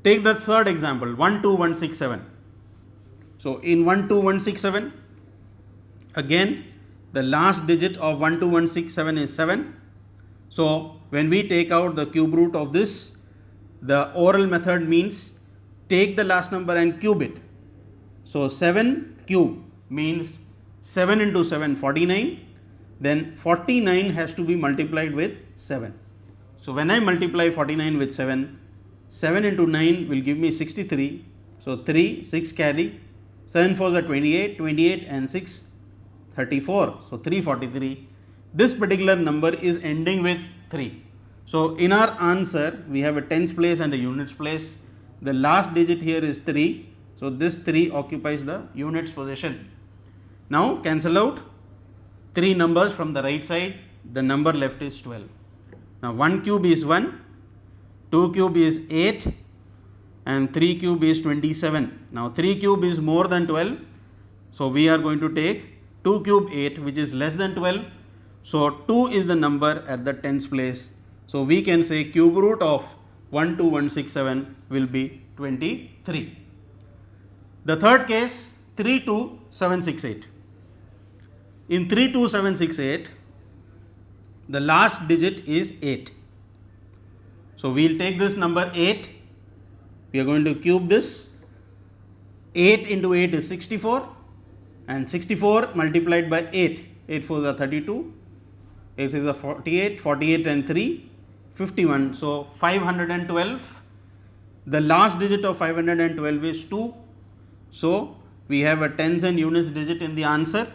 Take the third example, 12167. So in 12167, again the last digit of 12167 is 7. So when we take out the cube root of this, the oral method means take the last number and cube it. So 7 cube means 7 into 7, 49. Then 49 has to be multiplied with 7. So when I multiply 49 with 7, 7 into 9 will give me 63. So 3, 6 carry, 7 4s are 28, 28 and 6, 34. So 343. This particular number is ending with 3. So in our answer, we have a tens place and a units place. The last digit here is 3. So this 3 occupies the units position. Now cancel out 3 numbers from the right side. The number left is 12. Now 1 cube is 1. 2 cube is 8 and 3 cube is 27. Now 3 cube is more than 12. So we are going to take 2 cube 8, which is less than 12. So 2 is the number at the tens place. So we can say cube root of 12167 will be 23. The third case, 32768. In 32768, the last digit is 8. So we will take this number 8, we are going to cube this. 8 into 8 is 64 and 64 multiplied by 8, 8 4s are 32, 8 6s are 48, 48 and 3, 51. So 512, the last digit of 512 is 2. So we have a tens and units digit in the answer.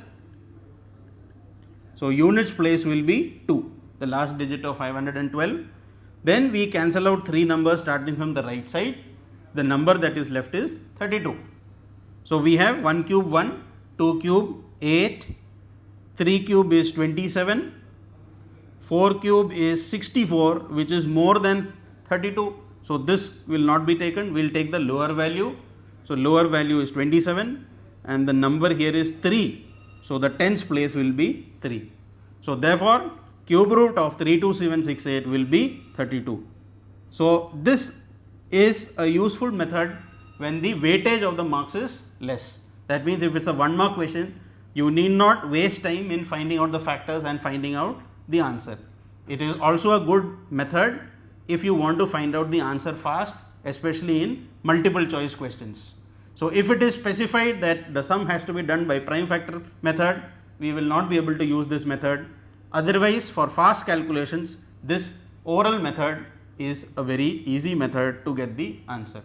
So units place will be 2, the last digit of 512. Then we cancel out 3 numbers starting from the right side. The number that is left is 32. So we have 1 cube 1, 2 cube 8, 3 cube is 27, 4 cube is 64, which is more than 32. So this will not be taken, we will take the lower value. So lower value is 27 and the number here is 3. So the tens place will be 3. So therefore cube root of 32768 will be 32. So this is a useful method when the weightage of the marks is less. That means if it is a 1 mark question, you need not waste time in finding out the factors and finding out the answer. It is also a good method if you want to find out the answer fast, especially in multiple choice questions. So if it is specified that the sum has to be done by prime factor method, we will not be able to use this method. Otherwise, for fast calculations, this oral method is a very easy method to get the answer.